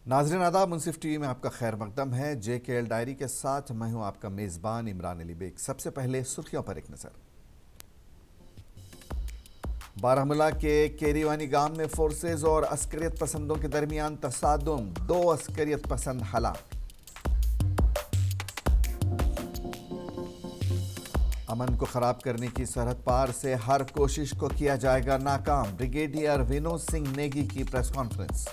नाज़रीन आदाब, मुंसिफ टीवी में आपका खैर मकदम है। JKL डायरी के साथ मैं हूं आपका मेज़बान इमरान अली बेग। सबसे पहले सुर्खियों पर एक नज़र। बारामूला के केरीवानी गांव में फोर्सेज और अस्करियत पसंदों के दरमियान तसादुम, 2 अस्करियत पसंद हलाक। अमन को खराब करने की सरहद पार से हर कोशिश को किया जाएगा नाकाम। ब्रिगेडियर विनोद सिंह नेगी की प्रेस कॉन्फ्रेंस।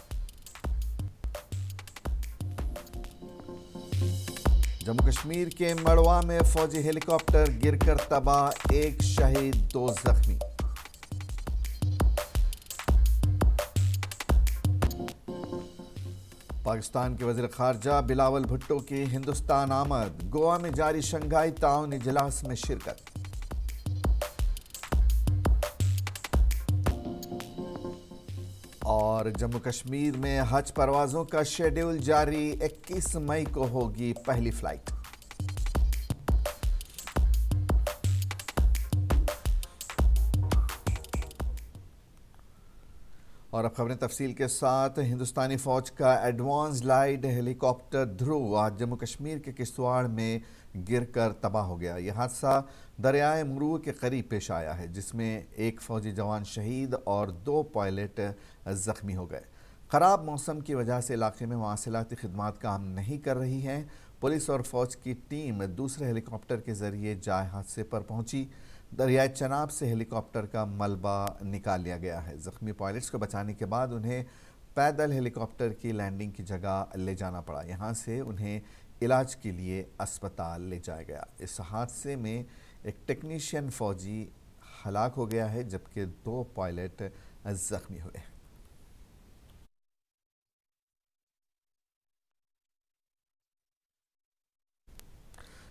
जम्मू कश्मीर के मड़वा में फौजी हेलीकॉप्टर गिरकर तबाह, 1 शहीद 2 जख्मी। पाकिस्तान के वज़ीर ख़ारजा बिलावल भुट्टो की हिंदुस्तान आमद, गोवा में जारी शंघाई ताउन इजलास में शिरकत। और जम्मू कश्मीर में हज परवाजों का शेड्यूल जारी, 21 मई को होगी पहली फ्लाइट। और अब खबरें तफसील के साथ। हिंदुस्तानी फौज का एडवांस लाइट हेलीकॉप्टर ध्रुव आज जम्मू कश्मीर के किश्तवाड़ में गिरकर तबाह हो गया। यह हादसा दरियाए मुरू के करीब पेश आया है, जिसमें 1 फौजी जवान शहीद और 2 पायलट जख्मी हो गए। ख़राब मौसम की वजह से इलाके में मवासिलाती खिदमात काम नहीं कर रही हैं। पुलिस और फौज की टीम दूसरे हेलीकॉप्टर के जरिए जाए हादसे पर पहुंची। दरियाए चनाब से हेलीकॉप्टर का मलबा निकाल लिया गया है। जख्मी पायलट्स को बचाने के बाद उन्हें पैदल हेलीकॉप्टर की लैंडिंग की जगह ले जाना पड़ा। यहां से उन्हें इलाज के लिए अस्पताल ले जाया गया। इस हादसे में एक टेक्नीशियन फौजी हलाक हो गया है, जबकि 2 पायलट जख्मी हुए।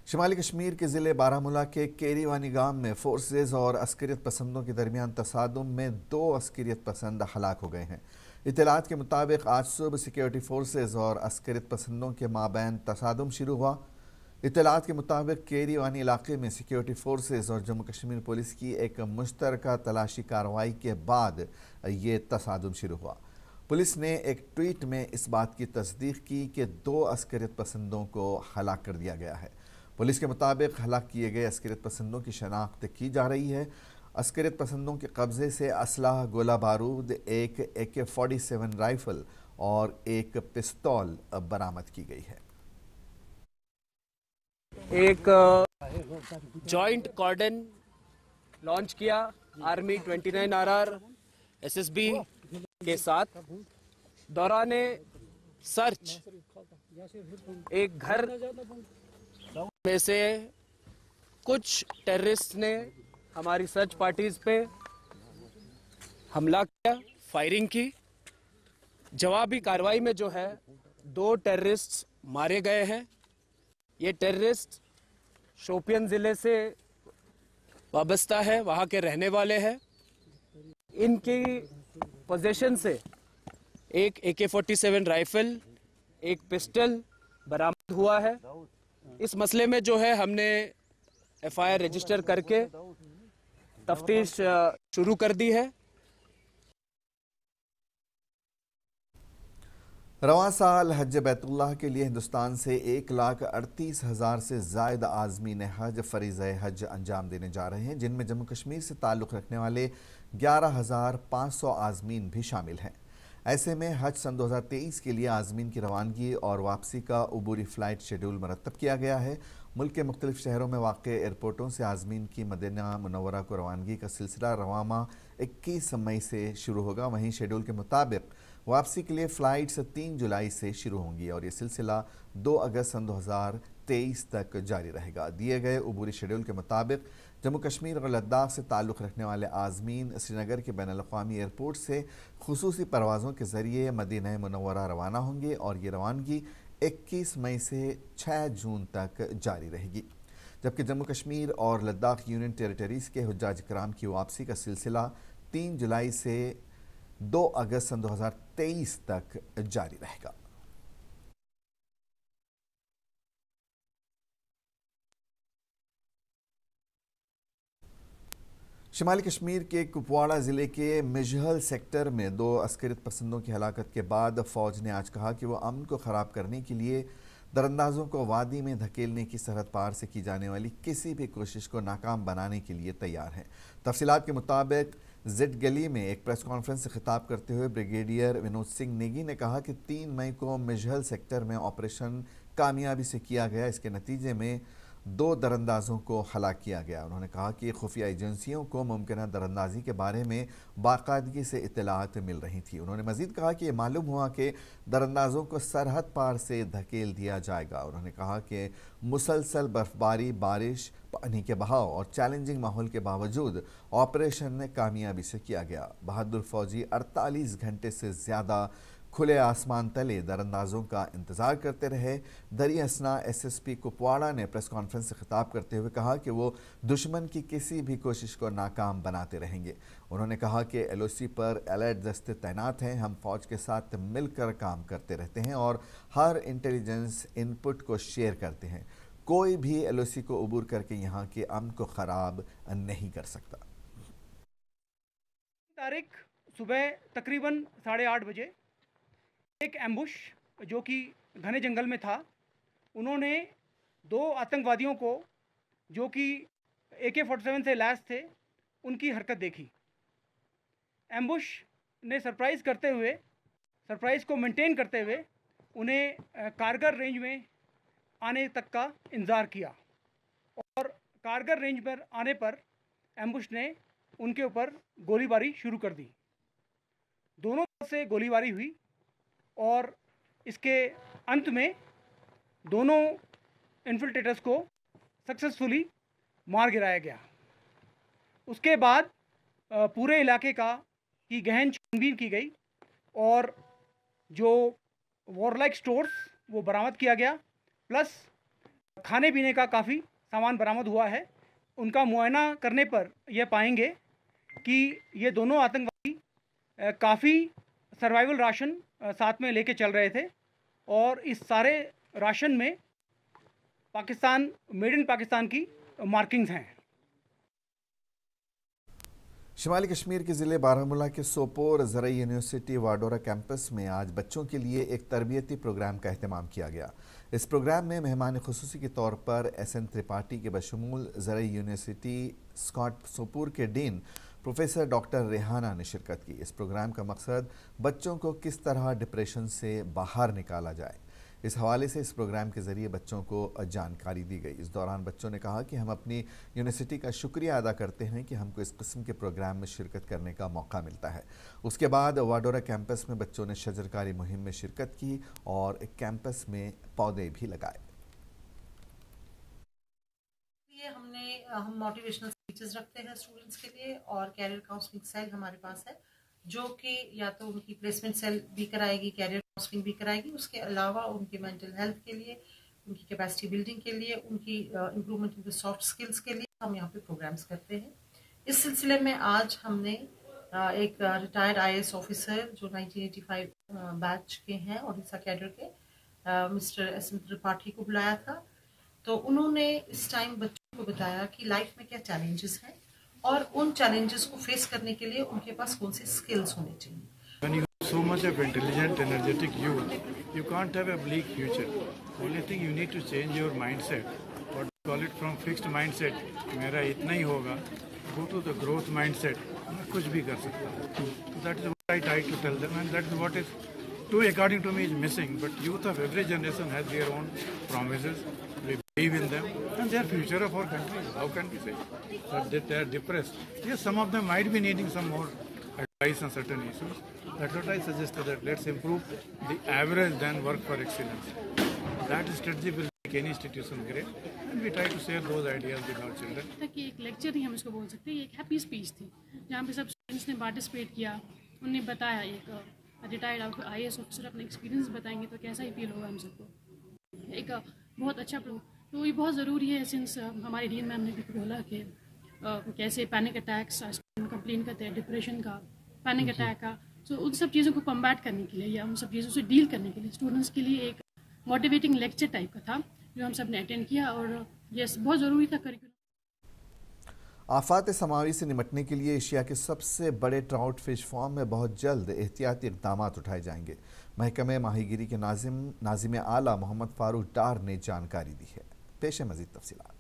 शिमाली कश्मीर के ज़िले बारामूला के केरीवानी गांव में फोर्सेज और अस्करियत पसंदों के दरमियान तसादुम में 2 अस्करियत पसंद हलाक हो गए हैं। इत्तलात के मुताबिक आज सुबह सिक्योरिटी फोर्सेज और अस्करियत पसंदों के माबैन तसादुम शुरू हुआ। इत्तलात के मुताबिक केरीवानी इलाके में सिक्योरिटी फोर्सेज और जम्मू कश्मीर पुलिस की एक मुश्तरका तलाशी कार्रवाई के बाद ये तसादुम शुरू हुआ। पुलिस ने एक ट्वीट में इस बात की तस्दीक की कि 2 अस्करियत पसंदों को हलाक कर दिया गया है। पुलिस के मुताबिक हलाक किए गए अस्करियत पसंदों की शनाख्त की जा रही है। अस्करियत पसंदों के कब्जे से असलाह, गोला बारूद, एक AK-47 राइफल और एक पिस्तौल बरामद की गई है। एक जॉइंट कॉर्डन लॉन्च किया आर्मी 29RR SSB के साथ। दौरान सर्च एक घर में से कुछ टेररिस्ट ने हमारी सर्च पार्टीज पे हमला किया, फायरिंग की। जवाबी कार्रवाई में जो है 2 टेररिस्ट मारे गए हैं। ये टेररिस्ट शोपियन जिले से वाबस्ता है, वहां के रहने वाले हैं। इनकी पोजीशन से एक AK-47 राइफल, एक पिस्टल बरामद हुआ है। इस मसले में जो है हमने FIR रजिस्टर करके तफ्तीश शुरू कर दी है। रवां साल हज बैतुल्लाह के लिए हिंदुस्तान से 1,38,000 से ज़ायद आज़मीन हज फ़रीज़े हज अंजाम देने जा रहे हैं, जिनमें जम्मू कश्मीर से ताल्लुक़ रखने वाले 11,500 आज़मीन भी शामिल हैं। ऐसे में हज सन 2023 के लिए आज़मीन की रवानगी और वापसी का अबूरी फ़्लाइट शेड्यूल मरतब किया गया है। मुल्क के मुख्तलिफ शहरों में वाक़ एयरपोर्टों से आज़मीन की मदीना मुनव्वरा को रवानगी का सिलसिला रवां 21 मई से शुरू होगा। वहीं शेड्यूल के मुताबिक वापसी के लिए फ़्लाइट्स 3 जुलाई से शुरू होंगी और ये सिलसिला 2 अगस्त सन 2023 तक जारी रहेगा। दिए गए अबूरी शेड्यूल के मुताबिक जम्मू कश्मीर और लद्दाख से ताल्लुक़ रखने वाले आज़मीन श्रीनगर के बैनुल-अक़वामी एयरपोर्ट से खुसूसी परवाज़ों के ज़रिए मदीना मुनव्वरा रवाना होंगे और ये रवानगी 21 मई से 6 जून तक जारी रहेगी। जबकि जम्मू कश्मीर और लद्दाख यूनियन टेरिटरीज़ के हुज्जाज किराम की वापसी का सिलसिला 3 जुलाई से 2 अगस्त सन 2023 तक जारी रहेगा। शिमाली कश्मीर के कुपवाड़ा ज़िले के मिजहल सेक्टर में 2 अस्करित पसंदों की हलाकत के बाद फ़ौज ने आज कहा कि वो अमन को ख़राब करने के लिए दरअंदाजों को वादी में धकेलने की सरहद पार से की जाने वाली किसी भी कोशिश को नाकाम बनाने के लिए तैयार हैं। तफसीलात के मुताबिक जिट गली में एक प्रेस कॉन्फ्रेंस से खिताब करते हुए ब्रिगेडियर विनोद सिंह नेगी ने कहा कि 3 मई को मिजहल सेक्टर में ऑपरेशन कामयाबी से किया गया। इसके नतीजे में 2 दरअंदाजों को हलाक किया गया। उन्होंने कहा कि खुफिया एजेंसियों को मुमकिन दरअंदाजी के बारे में बाकायदगी से इत्तलात मिल रही थी। उन्होंने मजीद कहा कि ये मालूम हुआ कि दरअंदाजों को सरहद पार से धकेल दिया जाएगा। उन्होंने कहा कि मुसलसल बर्फबारी, बारिश, पानी के बहाव और चैलेंजिंग माहौल के बावजूद ऑपरेशन ने कामयाबी से किया गया। बहादुर फौजी 48 घंटे से ज़्यादा खुले आसमान तले दरअंदाजों का इंतजार करते रहे। दरी हसना SSP कुपवाड़ा ने प्रेस कॉन्फ्रेंस से खिताब करते हुए कहा कि वो दुश्मन की किसी भी कोशिश को नाकाम बनाते रहेंगे। उन्होंने कहा कि LOC पर अलर्ट दस्ते तैनात हैं। हम फौज के साथ मिलकर काम करते रहते हैं और हर इंटेलिजेंस इनपुट को शेयर करते हैं। कोई भी LOC को अबूर करके यहाँ के अमन को ख़राब नहीं कर सकता। तारीख सुबह तकरीबन 8:30 बजे एक एम्बुश जो कि घने जंगल में था, उन्होंने 2 आतंकवादियों को जो कि AK-47 से लैस थे, उनकी हरकत देखी। एम्बुश ने सरप्राइज़ को मेंटेन करते हुए उन्हें कारगर रेंज में आने तक का इंतज़ार किया और कारगर रेंज पर आने पर एम्बुश ने उनके ऊपर गोलीबारी शुरू कर दी। दोनों तरफ से गोलीबारी हुई और इसके अंत में दोनों इन्फिल्ट्रेटर्स को सक्सेसफुली मार गिराया गया। उसके बाद पूरे इलाके की गहन छानबीन की गई और जो वॉरलाइक स्टोर्स वो बरामद किया गया, प्लस खाने पीने का काफ़ी सामान बरामद हुआ है। उनका मुआयना करने पर यह पाएंगे कि ये दोनों आतंकवादी काफ़ी सर्वाइवल राशन साथ में लेके चल रहे थे और इस सारे राशन में मेड इन पाकिस्तान की मार्किंग्स हैं। शिमाली कश्मीर के ज़िले बारामूला के सोपोर ज़रई यूनिवर्सिटी वाडोरा कैंपस में आज बच्चों के लिए एक तरबियती प्रोग्राम का अहतमाम किया गया। इस प्रोग्राम में मेहमान खुसूसी के तौर पर SN त्रिपाठी के बशमूल ज़रई यूनिवर्सिटी स्कॉट सोपोर के डीन प्रोफेसर डॉक्टर रेहाना ने शिरकत की। इस प्रोग्राम का मकसद बच्चों को किस तरह डिप्रेशन से बाहर निकाला जाए, इस हवाले से इस प्रोग्राम के ज़रिए बच्चों को जानकारी दी गई। इस दौरान बच्चों ने कहा कि हम अपनी यूनिवर्सिटी का शुक्रिया अदा करते हैं कि हमको इस किस्म के प्रोग्राम में शिरकत करने का मौका मिलता है। उसके बाद वाडोरा कैंपस में बच्चों ने शजरकारी मुहिम में शिरकत की और कैंपस में पौधे भी लगाए। हम मोटिवेशनल स्पीचेस रखते हैं स्टूडेंट्स के लिए और कैरियर काउंसलिंग सेल हमारे पास है जो कि या तो उनकी प्लेसमेंट सेल भी कराएगी, कैरियर काउंसलिंग भी कराएगी। उसके अलावा उनकी मेंटल हेल्थ के लिए, उनकी कैपेसिटी बिल्डिंग के लिए, उनकी इम्प्रूवमेंट इन सॉफ्ट स्किल्स के लिए हम यहाँ पे प्रोग्राम्स करते हैं। इस सिलसिले में आज हमने एक रिटायर्ड IAS ऑफिसर जो 1985 बैच के हैं ओडिशा कैडर के मिस्टर SN त्रिपाठी को बुलाया था। तो उन्होंने इस टाइम बच्चों को बताया कि लाइफ में क्या चैलेंजेस हैं और उन चैलेंजेस को फेस करने के लिए उनके पास कौन से स्किल्स होने चाहिए। When you have so much of intelligent, energetic youth, you can't have a bleak future. Only thing you need to change your mindset. What we call it from fixed mindset. मेरा इतना ही होगा. Go to the growth mindset. मैं कुछ भी कर सकता हूँ. That is what I try to tell them, and that is what is, according to me, is missing. But youth of every generation has their own promises. We believe in them, and they are future of our country. How can we say that they are depressed? Yes, some of them might be needing some more advice on certain issues. That's what I suggested, that let's improve the average, then work for excellence. That strategy will make any institution great, and we try to share those ideas with our children. कि एक lecture ही हम इसको बोल सकते हैं, एक happy speech थी जहाँ पे सब स्टूडेंट्स ने पार्टिसिपेट किया। उन्होंने बताया, एक रिटायर्ड IAS ऑफिसर अपने एक्सपीरियंस बताएंगे तो कैसा ही फील होगा हम सबको। एक बहुत अच्छा तो ये बहुत ज़रूरी है, सिंस हमारे डीन मैम ने भी बोला कि कैसे पैनिक अटैक्स कंप्लेन करते हैं, डिप्रेशन का, पैनिक अटैक का। सो उन सब चीज़ों को कम्बैट करने के लिए या उन सब चीज़ों से डील करने के लिए स्टूडेंट्स के लिए एक मोटिवेटिंग लेक्चर टाइप का था जो हम सब ने अटेंड किया और ये बहुत ज़रूरी था करिकुलम। आफात समावी से निपटने के लिए एशिया के सबसे बड़े ट्राउट फिश फार्म में बहुत जल्द एहतियाती इक़दाम उठाए जाएंगे। महकमे माहीगिरी के नाजिम आला मोहम्मद फारूक डार ने जानकारी दी है। पेश मज़ीद तफसीलात।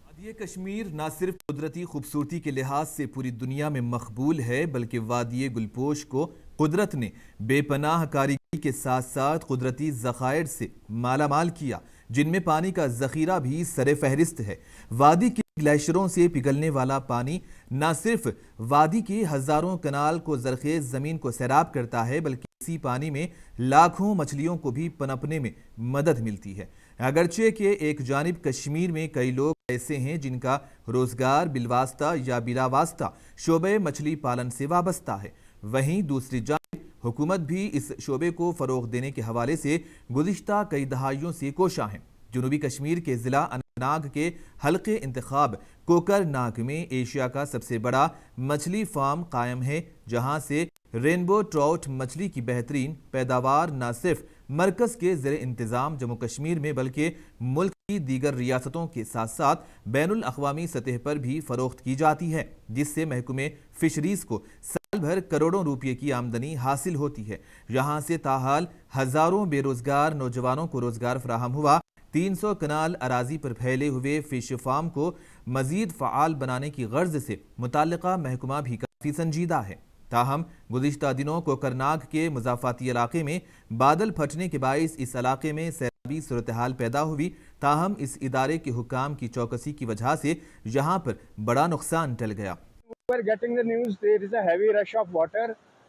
वादी कश्मीर न सिर्फ कुदरती खूबसूरती के लिहाज से पूरी दुनिया में मकबूल है, बल्कि वादी गुलपोश को कुदरत ने बेपनाह कारीगरी के साथ साथ कुदरती ज़खायर से मालामाल किया, जिनमें पानी का ज़ख़ीरा भी सरे फहरिस्त है। वादी के ग्लेशियरों से पिघलने वाला पानी न सिर्फ वादी के हज़ारों कनाल को ज़रखेज़ ज़मीन को सैराब करता है, बल्कि इसी पानी में लाखों मछलियों को भी पनपने में मदद मिलती है। अगरचे के एक जानिब कश्मीर में कई लोग ऐसे हैं जिनका रोज़गार बिलवास्ता या बिलावास्ता शोबे मछली पालन से वाबस्ता है, वहीं दूसरी जानिब हुकूमत भी इस शोबे को फ़रोग़ देने के हवाले से गुज़िश्ता कई दहाइयों से कोशा है। जनूबी कश्मीर के ज़िला अनंतनाग के हल्के इंतखाब कोकरनाग में एशिया का सबसे बड़ा मछली फार्म कायम है, जहां से रेनबो ट्राउट मछली की बेहतरीन पैदावार न सिर्फ मरकज़ के ज़ेरे इंतज़ाम जम्मू कश्मीर में, बल्कि मुल्क की दीगर रियासतों के साथ साथ बैनुल अक़वामी सतह पर भी फ़रोख्त की जाती है, जिससे महकमे फ़िशरीज़ को साल भर करोड़ों रुपये की आमदनी हासिल होती है। यहाँ से ताहाल हज़ारों बेरोज़गार नौजवानों को रोज़गार फराहम हुआ। 300 कनाल अराजी पर फैले हुए फ़िश फार्म को मज़ीद फ़आल बनाने की गर्ज से मुताल्लिक़ा महकमा भी काफ़ी संजीदा है। ताहम गुज़िश्ता दिनों कोकरनाग के मुज़ाफ़ाती इलाके में बादल फटने के बाइस इस इलाके में सैलाबी सूरत हाल पैदा हुई। ताहम इस इदारे के हुक्काम की चौकसी की वजह से यहाँ पर बड़ा नुकसान टल गया।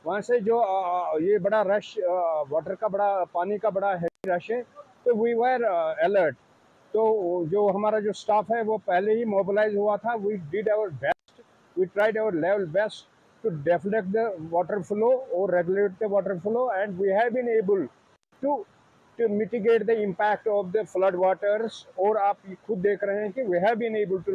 वहाँ से जो ये बड़ा रश वाटर का बड़ा पानी का बड़ा हैवी रश है, तो वी वर अलर्ट। तो जो हमारा जो स्टाफ है वो पहले ही मोबिलाइज हुआ था। We did our best, we tried our level best to deflect the water flow or regulate the water flow, and we have been able to mitigate the impact of the flood waters। और आप खुद देख रहे हैं कि we have been able to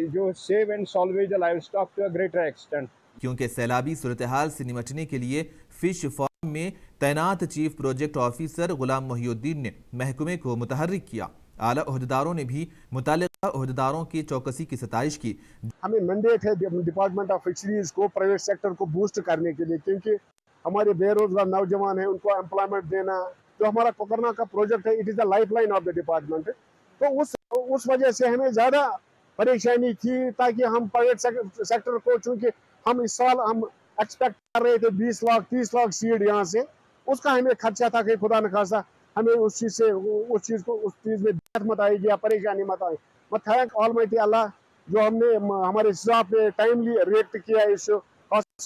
जो save and salvage the livestock to a greater extent। क्योंकि सैलाबी सूरत हाल से निपटने के लिए फिश फार्म में तैनात चीफ प्रोजेक्ट ऑफिसर गुलाम मोहिउद्दीन ने महकमे को मुतहर्रिक किया। आला ओहदेदारों ने भी मुताल्लिक़ा ओहदेदारों की चौकसी की सताइश की। हमें मैंडेट है डिपार्टमेंट ऑफ फिशरीज को प्राइवेट सेक्टर को बूस्ट करने के लिए, क्योंकि हमारे बेरोजगार नौजवान हैं, उनको एम्प्लॉयमेंट देना। जो हमारा कोकरनाग का प्रोजेक्ट है, it is the lifeline of the department. तो उस वजह से हमें ज़्यादा परेशानी थी, ताकि हम प्राइवेट सेक्टर को, चूँकि हम इस साल हम एक्सपेक्ट कर रहे थे 20 लाख 30 लाख सीड यहाँ से, उसका हमें खर्चा था कि खुदा न खासा हमें उस चीज़ में दिक्कत मत आएगी या परेशानी मत आए। मैं थैंक ऑलमाइटी अल्लाह जो हमने हमारे स्टाफ ने टाइमली रिएक्ट किया। इस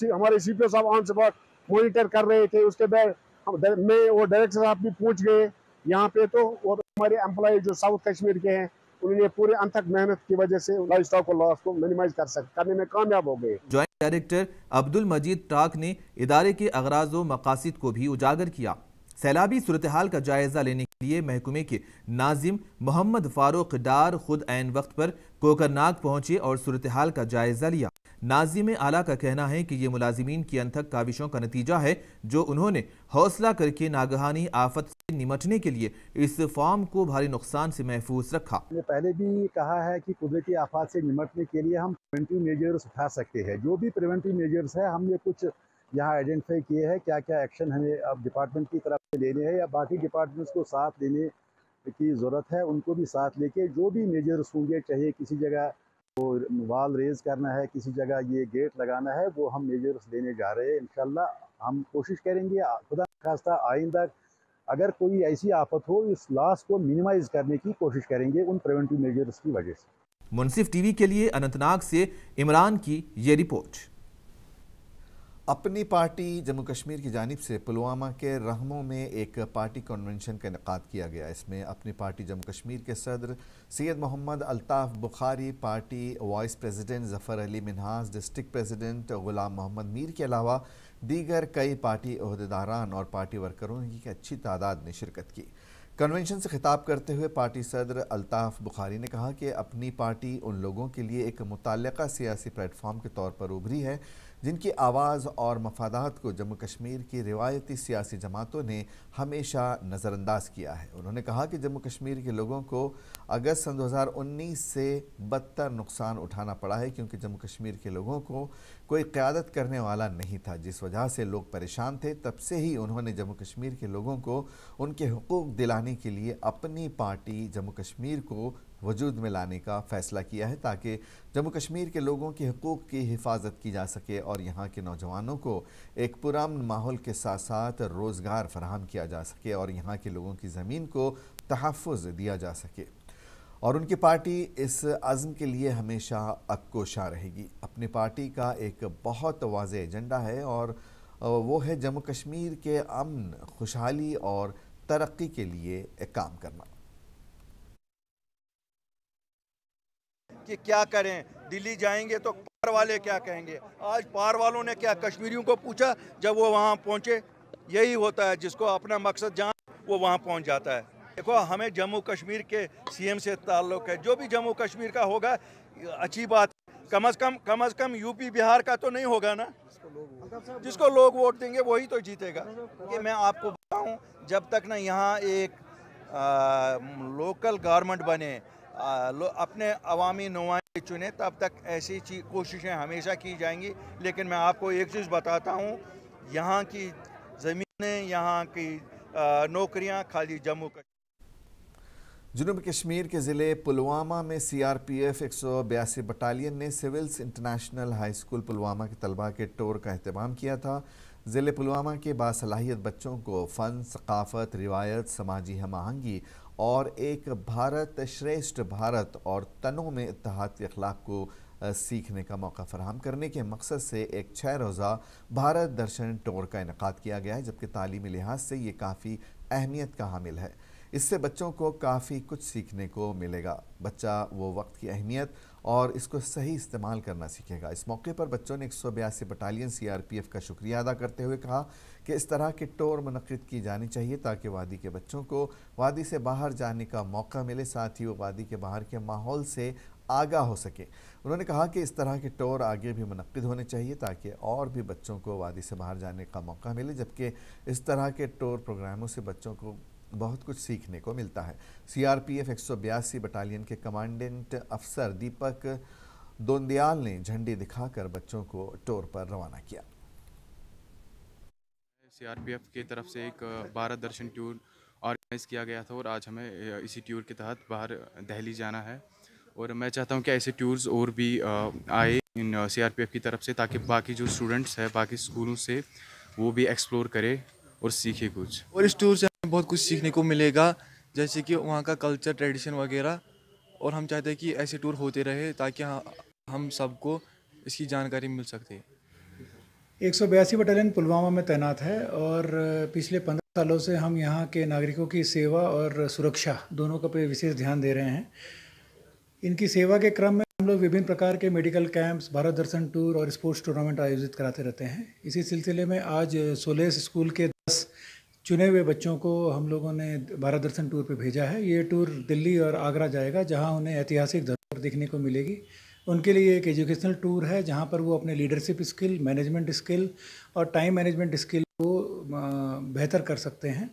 हमारे CPO साहब ऑन स्पॉट मॉनिटर कर रहे थे, उसके बाद मैं और डायरेक्टर साहब भी पहुंच गए यहाँ पे। तो और हमारे एम्प्लॉय जो साउथ कश्मीर के हैं, उन्होंने पूरे अनथक मेहनत की वजह से लाइव स्टॉक को लॉस को मिनिमाइज करने में कामयाब हो गए। जॉइंट डायरेक्टर अब्दुल मजीद टाक ने इदारे के अगराज व मकासिद को भी उजागर किया। सैलाबी सूरत हाल का जायजा लेने के लिए महकमे के नाजिम मोहम्मद फारूक डार खुद ऐन वक्त पर कोकरनाग पहुंचे और सूरत हाल का जायजा लिया। नाजिम आला का कहना है कि ये मुलाजिमीन की अनथक काविशों का नतीजा है, जो उन्होंने हौसला करके नागहानी आफत से निपटने के लिए इस फार्म को भारी नुकसान से महफूज रखा। मैंने पहले भी कहा है कि कुदरती आफत से निपटने के लिए हम प्रिवेंटिव मेजर्स उठा सकते हैं। जो भी प्रिवेंटिव मेजर्स है, हमने कुछ यहाँ आइडेंटिफाई किए हैं क्या क्या एक्शन हमें अब डिपार्टमेंट की तरफ से लेने हैं या बाकी डिपार्टमेंट्स को साथ लेने की ज़रूरत है। उनको भी साथ लेके जो भी मेजर्स होंगे, चाहे किसी जगह वो वाल रेज करना है, किसी जगह ये गेट लगाना है, वो हम मेजर्स लेने जा रहे हैं। इंशाल्लाह हम कोशिश करेंगे खुदा खास्ता आइंदा अगर कोई ऐसी आफत हो, इस लॉस को मिनिमाइज करने की कोशिश करेंगे उन प्रिवेंटिव मेजर्स की वजह से। मुनसिफ टीवी के लिए अनंतनाग से इमरान की ये रिपोर्ट। अपनी पार्टी जम्मू कश्मीर की जानिब से पुलवामा के रहमों में एक पार्टी कन्वेंशन का इनेकाद किया गया। इसमें अपनी पार्टी जम्मू कश्मीर के सदर Syed Mohammad Altaf Bukhari, party vice president Zafar Ali Minhas, district president Ghulam Mohammad Mir के अलावा दीगर कई पार्टी ओहदेदारान और पार्टी वर्करों की अच्छी तादाद ने शिरकत की। कन्वेंशन से खिताब करते हुए पार्टी सदर अल्ताफ़ बुखारी ने कहा कि अपनी पार्टी उन लोगों के लिए एक मुतल्लका सियासी प्लेटफॉर्म के तौर पर उभरी है जिनकी आवाज़ और मफादात को जम्मू कश्मीर की रिवायती सियासी जमातों ने हमेशा नज़रअंदाज किया है। उन्होंने कहा कि जम्मू कश्मीर के लोगों को अगस्त सन 2019 से बदतर नुकसान उठाना पड़ा है, क्योंकि जम्मू कश्मीर के लोगों को कोई क़यादत करने वाला नहीं था, जिस वजह से लोग परेशान थे। तब से ही उन्होंने जम्मू कश्मीर के लोगों को उनके हुकूक दिलाने के लिए अपनी पार्टी जम्मू कश्मीर को वजूद में लाने का फ़ैसला किया है, ताकि जम्मू कश्मीर के लोगों के हुकूक की हिफाजत की जा सके और यहाँ के नौजवानों को एक पुरअमन माहौल के साथ साथ रोज़गार फराहम किया जा सके और यहाँ के लोगों की ज़मीन को तहफ़्फ़ुज़ दिया जा सके। और उनकी पार्टी इस अज़्म के लिए हमेशा अक्कोशा रहेगी। अपनी पार्टी का एक बहुत वाज़ेह एजेंडा है और वो है जम्मू कश्मीर के अमन, खुशहाली और तरक्की के लिए काम करना। कि क्या करें, दिल्ली जाएंगे तो पार वाले क्या कहेंगे। आज पार वालों ने क्या कश्मीरियों को पूछा जब वो वहाँ पहुँचे? यही होता है, जिसको अपना मकसद जहाँ वो वहाँ पहुँच जाता है। देखो, हमें जम्मू कश्मीर के सीएम से ताल्लुक़ है। जो भी जम्मू कश्मीर का होगा अच्छी बात, कम अज़ कम यूपी बिहार का तो नहीं होगा ना। जिसको लोग वोट देंगे वही तो जीतेगा। कि मैं आपको बताऊँ, जब तक ना यहाँ एक लोकल गवर्नमेंट बने, अपने अवामी नुमाइंदे चुने, तब तक ऐसी कोशिशें हमेशा की जाएंगी। लेकिन मैं आपको एक चीज़ बताता हूँ, यहाँ की ज़मीनें, यहाँ की नौकरियाँ खाली जम्मू कश्मीर। जनूबी कश्मीर के ज़िले पुलवामा में CRPF 182 बटालियन ने civils international high school Pulwama के तलबा के टूर का अहतमाम किया था। ज़िले पुलवामा के बासलाहियत बच्चों को फ़न, सकाफ़त, रिवायत, समाजी हम आहंगी और एक भारत श्रेष्ठ भारत और तनों में इत्तेहाद के अखलाक को सीखने का मौका फराहम करने के मकसद से एक 6 रोज़ा भारत दर्शन टूर का इनेकाद किया गया है, जबकि तालीमी लिहाज से ये काफ़ी अहमियत का हामिल है। इससे बच्चों को काफ़ी कुछ सीखने को मिलेगा। बच्चा वो वक्त की अहमियत और इसको सही इस्तेमाल करना सीखेगा। इस मौके पर बच्चों ने 182 बटालियन CRPF का शुक्रिया अदा करते हुए कहा कि इस तरह के टूर मुनक़िद की जानी चाहिए, ताकि वादी के बच्चों को वादी से बाहर जाने का मौका मिले, साथ ही वो वादी के बाहर के माहौल से आगाह हो सके। उन्होंने कहा कि इस तरह के टूर आगे भी मुनक़िद होने चाहिए, ताकि और भी बच्चों को वादी से बाहर जाने का मौका मिले, जबकि इस तरह के टूर प्रोग्रामों से बच्चों को बहुत कुछ सीखने को मिलता है। CRPF 182 बटालियन के कमांडेंट अफसर दीपक दोंदियाल ने झंडी दिखाकर बच्चों को टूर पर रवाना किया। CRPF की तरफ से एक भारत दर्शन टूर ऑर्गेनाइज़ किया गया था और आज हमें इसी टूर के तहत बाहर दिल्ली जाना है। और मैं चाहता हूं कि ऐसे टूर्स और भी आए इन CRPF की तरफ से, ताकि बाकी जो स्टूडेंट्स हैं बाकी स्कूलों से वो भी एक्सप्लोर करें और सीखे कुछ। और इस टूर से हमें बहुत कुछ सीखने को मिलेगा, जैसे कि वहाँ का कल्चर, ट्रेडिशन वगैरह। और हम चाहते हैं कि ऐसे टूर होते रहे, ताकि हम सबको इसकी जानकारी मिल सकती है। 182 बटालियन पुलवामा में तैनात है और पिछले 15 सालों से हम यहाँ के नागरिकों की सेवा और सुरक्षा दोनों का पे विशेष ध्यान दे रहे हैं। इनकी सेवा के क्रम में हम लोग विभिन्न प्रकार के मेडिकल कैंप्स, भारत दर्शन टूर और स्पोर्ट्स टूर्नामेंट आयोजित कराते रहते हैं। इसी सिलसिले में आज सोलेस स्कूल के 10 चुने हुए बच्चों को हम लोगों ने भारत दर्शन टूर पे भेजा है। ये टूर दिल्ली और आगरा जाएगा, जहां उन्हें ऐतिहासिक धरोहर देखने को मिलेगी। उनके लिए एक एजुकेशनल टूर है, जहां पर वो अपने लीडरशिप स्किल, मैनेजमेंट स्किल और टाइम मैनेजमेंट स्किल को बेहतर कर सकते हैं।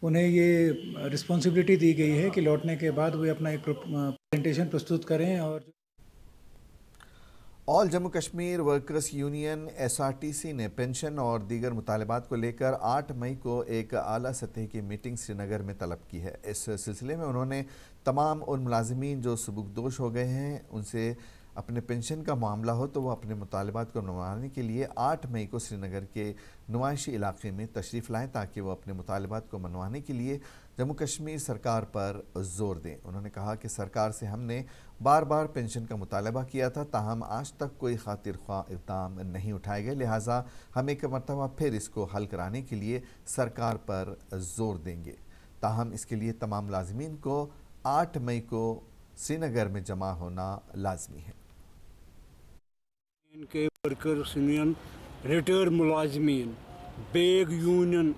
उन्हें ये रिस्पॉन्सिबिलिटी दी गई है कि लौटने के बाद वे अपना एक प्रेजेंटेशन प्रस्तुत करें। और all Jammu Kashmir workers union SRTC ने पेंशन और दीगर मुतालबात को लेकर 8 मई को एक आला सतह की मीटिंग श्रीनगर में तलब की है। इस सिलसिले में उन्होंने तमाम उन मुलाजिमीन जो सबुकदोश हो गए हैं, उनसे अपने पेंशन का मामला हो तो वह अपने मुतालबात को मनवाने के लिए 8 मई को श्रीनगर के नुमाइशी इलाके में तशरीफ़ लाएँ, ताकि वह अपने मुतालबात को मनवाने के लिए जम्मू कश्मीर सरकार पर ज़ोर दें। उन्होंने कहा कि सरकार से हमने बार बार पेंशन का मुतालबा किया था, ताहम आज तक कोई खातिर ख्वाह इक़दाम नहीं उठाए गए, लिहाजा हम एक मरतबा फिर इसको हल कराने के लिए सरकार पर ज़ोर देंगे। ताहम इसके लिए तमाम लाज़मीन को 8 मई को श्रीनगर में जमा होना लाजमी है। इनके वर्कर्स यूनियन रिटायर्ड मुलाजमीन बेग यूनियन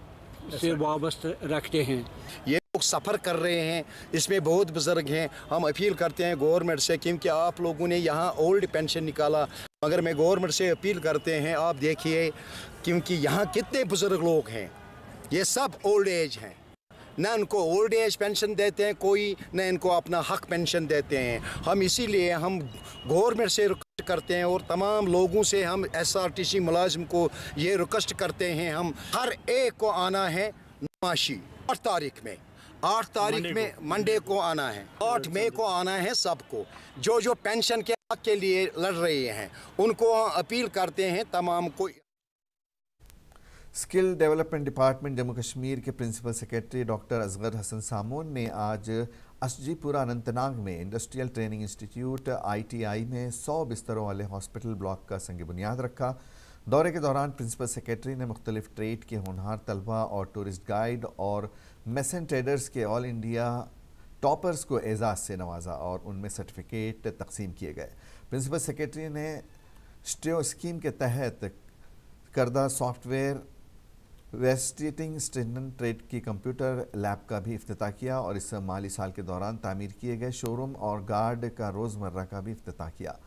से वाबस्ता रखते हैं। ये लोग सफ़र कर रहे हैं, इसमें बहुत बुजुर्ग हैं। हम अपील करते हैं गवर्नमेंट से, क्योंकि आप लोगों ने यहाँ ओल्ड पेंशन निकाला, मगर मैं गवर्नमेंट से अपील करते हैं, आप देखिए क्योंकि यहाँ कितने बुजुर्ग लोग हैं, ये सब ओल्ड एज हैं, न इनको ओल्ड एज पेंशन देते हैं कोई, न इनको अपना हक पेंशन देते हैं। हम इसीलिए हम गवर्नमेंट से रिक्वेस्ट करते हैं और तमाम लोगों से हम SRTC मुलाजिम को ये रिक्वेस्ट करते हैं, हम हर एक को आना है नमाशी 8 तारीख में, 8 तारीख में मंडे को आना है, 8 मई को आना है। सबको जो पेंशन के हक के लिए लड़ रहे हैं उनको अपील करते हैं तमाम को। Skill development department Jammu Kashmir के principal secretary doctor Asgar Hassan Samoon ने आज अशजीपुरा अनंतनाग में इंडस्ट्रियल ट्रेनिंग इंस्टीट्यूट ITI में 100 बिस्तरों वाले हॉस्पिटल ब्लॉक का संग बुनियाद रखा। दौरे के दौरान प्रिंसिपल सेक्रेटरी ने मुख्तलिफ ट्रेड के होनहार तलबा और टूरिस्ट गाइड और मेसन ट्रेडर्स के ऑल इंडिया टॉपर्स को एजाज़ से नवाजा और उनमें सर्टिफिकेट तकसीम किए गए। प्रिंसिपल सेक्रेटरी ने स्टेओ स्कीम के तहत करदा सॉफ्टवेयर वेस्टेटिंग स्टेंडर्ड ट्रेड की कंप्यूटर लैब का भी इफ्तिताह किया और इस माली साल के दौरान तामीर किए गए शोरूम और गार्ड का रोज़मर्रा का भी इफ्तिताह किया।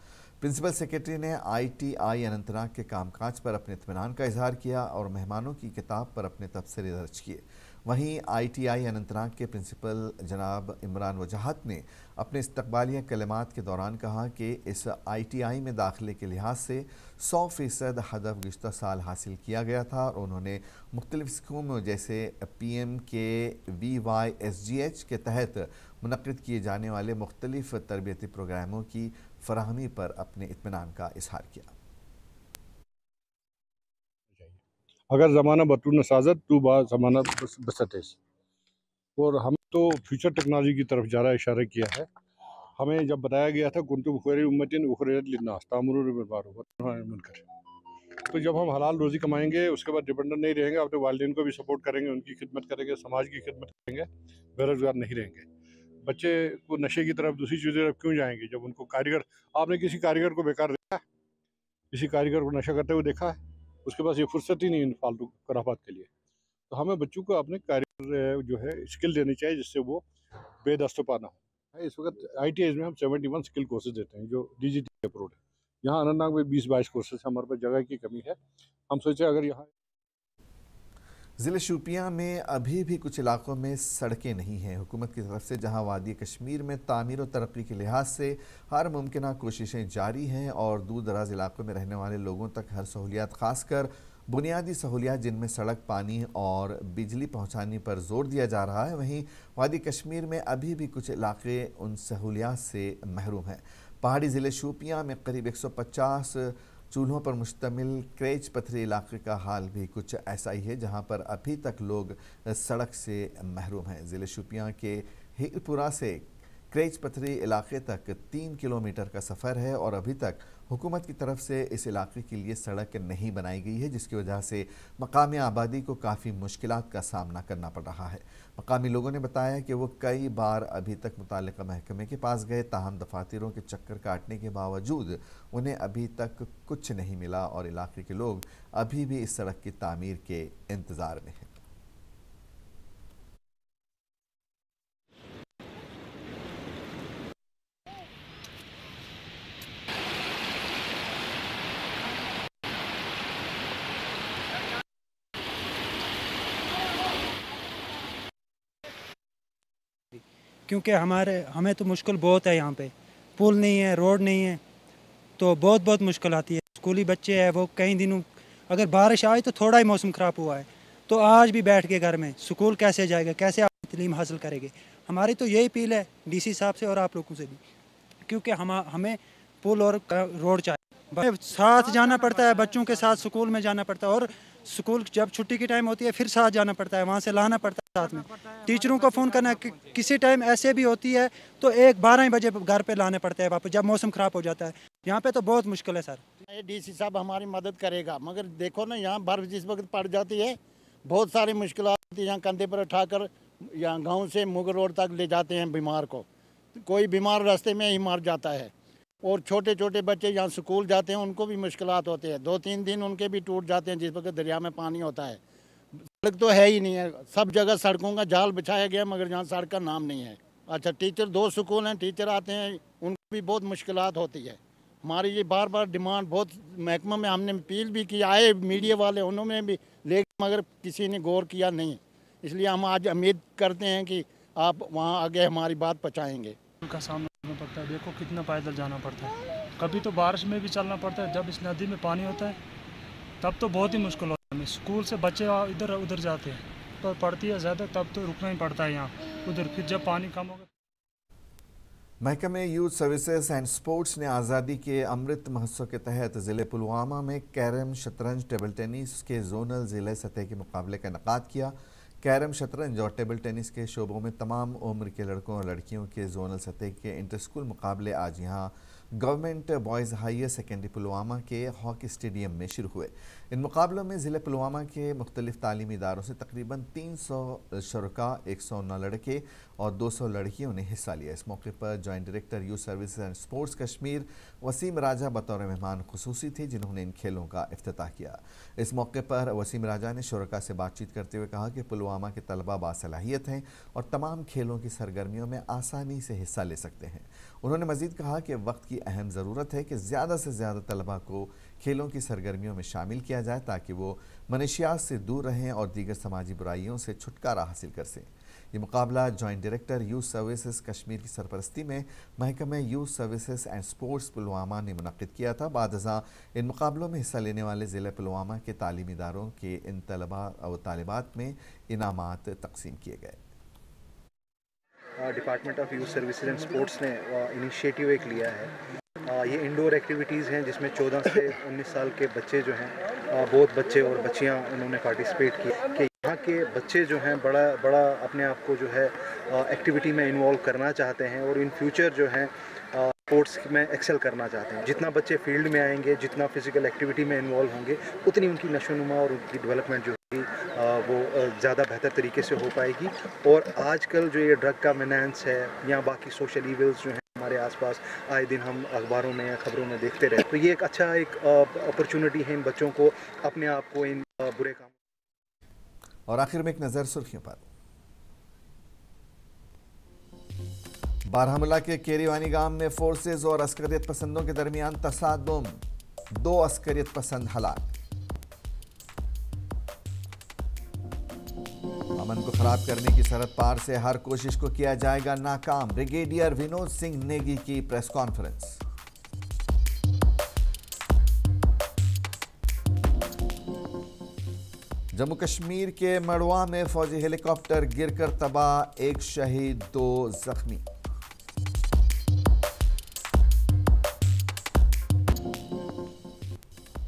प्रिंसिपल सेक्रेटरी ने ITI अनंतनाग के कामकाज पर अपने इत्मीनान का इजहार किया और मेहमानों की किताब पर अपने तबसरे दर्ज किए। वहीं ITI अनंतनाग के प्रिंसिपल जनाब इमरान वजाहत ने अपने इस्तकबालिया कलिमात के दौरान कहा कि इस ITI में दाखिले के लिहाज से 100% हदफ गुज़श्ता साल हासिल किया गया था और उन्होंने मुख्तलिफ स्कीमों जैसे PMKVY-SGH के तहत मुनक़्क़िद किए जाने वाले मुख्तलिफ तरबियती प्रोग्रामों की फराहमी पर अपने इत्मीनान का इजहार किया। अगर ज़माना बतून साजत तो ज़माना बसतेस, और हम तो फ्यूचर टेक्नोलॉजी की तरफ ज़्यादा इशारा किया है। हमें जब बताया गया था कुंतुम खैर उम्मतिन उखरिजत लिन्नास तामुरून बिल मारूफ व नही अनिल मुनकर, तो जब हम हलाल रोज़ी कमाएंगे उसके बाद डिपेंडेंट नहीं रहेंगे, अपने वालिदैन को भी सपोर्ट करेंगे, उनकी खिदमत करेंगे, समाज की खिदमत करेंगे, बेरोज़गार नहीं रहेंगे। बच्चे को नशे की तरफ दूसरी चीज़ें तरफ क्यों जाएंगे जब उनको कारीगर, आपने किसी कारीगर को बेकार देखा है? किसी कारीगर को नशा करते हुए देखा है? उसके पास ये फुर्सत ही नहीं इन फालतू खराफात के लिए। तो हमें बच्चों को अपने कारीगर जो है स्किल देनी चाहिए जिससे वो बेदस्तपा ना हो। इस वक्त ITI में हम 71 स्किल कोर्सेज देते हैं जो DGT अप्रूव्ड है। यहाँ अनंतनाग में 20-22 कोर्सेज, हमारे पास जगह की कमी है। हम सोचे अगर यहाँ ज़िले शोपियां में अभी भी कुछ इलाकों में सड़कें नहीं हैं। हुकूमत की तरफ से जहां वादी कश्मीर में तामीर और तरक्की के लिहाज से हर मुमकिन कोशिशें जारी हैं और दूर दराज इलाकों में रहने वाले लोगों तक हर सहूलियात खासकर बुनियादी सहूलियात जिनमें सड़क, पानी और बिजली पहुंचाने पर जोर दिया जा रहा है, वहीं वादी कश्मीर में अभी भी कुछ इलाके उन सहूलियात से महरूम हैं। पहाड़ी ज़िले शोपियां में करीब 150 चूल्हों पर मुश्तमिल क्रेच पथरी इलाके का हाल भी कुछ ऐसा ही है, जहां पर अभी तक लोग सड़क से महरूम हैं। ज़िले शोपियां के हीरपुरा से क्रेच पथरी इलाके तक 3 किलोमीटर का सफ़र है और अभी तक हुकूमत की तरफ से इस इलाके के लिए सड़क नहीं बनाई गई है, जिसकी वजह से मकामी आबादी को काफ़ी मुश्किलात का सामना करना पड़ रहा है। मकामी लोगों ने बताया कि वो कई बार अभी तक मुताल्लिका महकमे के पास गए, ताहम दफातरों के चक्कर काटने के बावजूद उन्हें अभी तक कुछ नहीं मिला और इलाके के लोग अभी भी इस सड़क की तामीर के इंतज़ार में हैं। क्योंकि हमें तो मुश्किल बहुत है, यहाँ पे पुल नहीं है, रोड नहीं है, तो बहुत मुश्किल आती है। स्कूली बच्चे हैं, वो कई दिनों अगर बारिश आए तो थोड़ा ही मौसम ख़राब हुआ है तो आज भी बैठ के घर में स्कूल कैसे जाएगा, कैसे आप तालीम हासिल करेंगे। हमारी तो यही अपील है DC साहब से और आप लोगों से भी, क्योंकि हमें पुल और रोड चाहिए। साथ जाना पड़ता है, बच्चों के साथ स्कूल में जाना पड़ता है और स्कूल जब छुट्टी की टाइम होती है फिर साथ जाना पड़ता है, वहाँ से लाना पड़ता है साथ में। टीचरों को फ़ोन करना, किसी टाइम ऐसे भी होती है तो 12 बजे घर पे लाने पड़ते हैं वापस, जब मौसम ख़राब हो जाता है। यहाँ पे तो बहुत मुश्किल है सर। ये DC साहब हमारी मदद करेगा, मगर देखो ना यहाँ बर्फ़ जिस वक्त पड़ जाती है बहुत सारी मुश्किल होती है। यहाँ कंधे पर उठाकर यहाँ गाँव से मुगल रोड तक ले जाते हैं बीमार को, कोई बीमार रास्ते में ही मर जाता है। और छोटे छोटे बच्चे यहाँ स्कूल जाते हैं, उनको भी मुश्किलात होते हैं, 2-3 दिन उनके भी टूट जाते हैं जिस वक्त दरिया में पानी होता है। सड़क तो है ही नहीं है, सब जगह सड़कों का जाल बिछाया गया मगर यहाँ सड़क का नाम नहीं है। अच्छा, टीचर 2 स्कूल हैं, टीचर आते हैं, उनको भी बहुत मुश्किलात होती है। हमारी ये बार बार डिमांड बहुत महकमा में हमने अपील भी की, आए मीडिया वाले उन्होंने भी, लेकिन मगर किसी ने गौर किया नहीं। इसलिए हम आज उम्मीद करते हैं कि आप वहाँ आगे हमारी बात पहुँचाएँगे। का सामना करना पड़ता है, देखो कितना पैदल जाना पड़ता है, कभी तो बारिश में भी चलना पड़ता है, जब इस नदी में पानी होता है तब तो बहुत ही मुश्किल होता है। स्कूल से बच्चे इधर उधर जाते हैं, तो पड़ती है ज़्यादा, तब तो रुकना ही पड़ता है यहाँ उधर, फिर जब पानी कम होगा। महकमे यूथ सर्विसेज एंड स्पोर्ट्स ने आज़ादी के अमृत महोत्सव के तहत ज़िले पुलवामा में कैरम, शतरंज, टेबल टेनिस के जोनल ज़िले सतह के मुकाबले का इनेकाद किया। कैरम, शतरंज और टेबल टेनिस के शोबों में तमाम उम्र के लड़कों और लड़कियों के जोनल सतह के इंटर स्कूल मुकाबले आज यहाँ government boys higher secondary Pulwama के हॉकी स्टेडियम में शुरू हुए। इन मुकाबलों में ज़िले पुलवामा के मुख्तलिफ तालीमी इदारों से तकरीबन 300 शुरका, 109 लड़के और 200 लड़कियों ने हिस्सा लिया। इस मौके पर joint director youth services and sports Kashmir Waseem Raja बतौर मेहमान खुसूसी थे, जिन्होंने इन खेलों का इफ्तिताह किया। इस मौके पर वसीम राजा ने शुरका से बातचीत करते हुए कहा कि पुलवामा के तलबा बासलाहियत हैं और तमाम खेलों की सरगर्मियों में आसानी से हिस्सा ले सकते हैं। उन्होंने मज़ीद कहा कि वक्त की अहम ज़रूरत है कि ज़्यादा से ज़्यादा तलबा को खेलों की सरगर्मियों में शामिल किया जाए ताकि वो मनशियात से दूर रहें और दीगर समाजी बुराइयों से छुटकारा हासिल कर सकें। ये मुकाबला joint director youth services Kashmir की सरपरस्ती में महकमे youth services and sports Pulwama ने मुनक्किद किया था। बादज़ा इन मुकाबलों में हिस्सा लेने वाले ज़िले पुलवामा के तालीमी इदारों के इन तलबा और तालिबात में इनामात तकसीम किए गए। Department of youth services and sports ने इनिशिएटिव एक लिया है। ये इंडोर एक्टिविटीज़ हैं जिसमें 14 से 19 साल के बच्चे जो हैं, बहुत बच्चे और बच्चियां उन्होंने पार्टिसिपेट किए कि यहाँ के बच्चे जो हैं बड़ा अपने आप को जो है एक्टिविटी में इन्वॉल्व करना चाहते हैं और इन फ्यूचर जो है स्पोर्ट्स में एक्सेल करना चाहते हैं। जितना बच्चे फील्ड में आएंगे, जितना फिजिकल एक्टिविटी में इन्वॉल्व होंगे, उतनी उनकी नशोनुमा और उनकी डेवलपमेंट जो होगी वो ज़्यादा बेहतर तरीके से हो पाएगी। और आजकल जो ये ड्रग का मेनेंस है या बाकी सोशल इविल्स जो हैं हमारे आसपास आए दिन हम अखबारों में या खबरों में देखते रहे, तो ये एक अच्छा अपॉर्चुनिटी है इन बच्चों को अपने आप को इन बुरे काम। और आखिर में एक नज़र सुर्खियों पर। बारामूला के केरीवानी गांव में फोर्सेज और अस्करियत पसंदों के दरमियान तसादुम, 2 अस्करियत पसंद हलाक। अमन को खराब करने की सरहद पार से हर कोशिश को किया जाएगा नाकाम, ब्रिगेडियर विनोद सिंह नेगी की प्रेस कॉन्फ्रेंस। जम्मू कश्मीर के मड़वा में फौजी हेलीकॉप्टर गिरकर तबाह, 1 शहीद 2 जख्मी।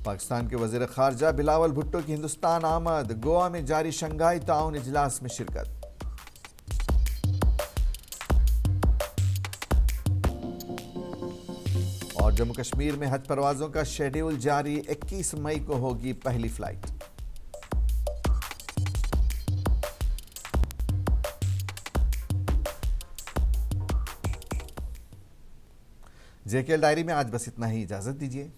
पाकिस्तान के वज़ीर ख़ारजा बिलावल भुट्टो की हिंदुस्तान आमद, गोवा में जारी शंघाई ताउन इजलास में शिरकत। और जम्मू कश्मीर में हज परवाजों का शेड्यूल जारी, 21 मई को होगी पहली फ्लाइट। जेकेएल डायरी में आज बस इतना ही, इजाजत दीजिए।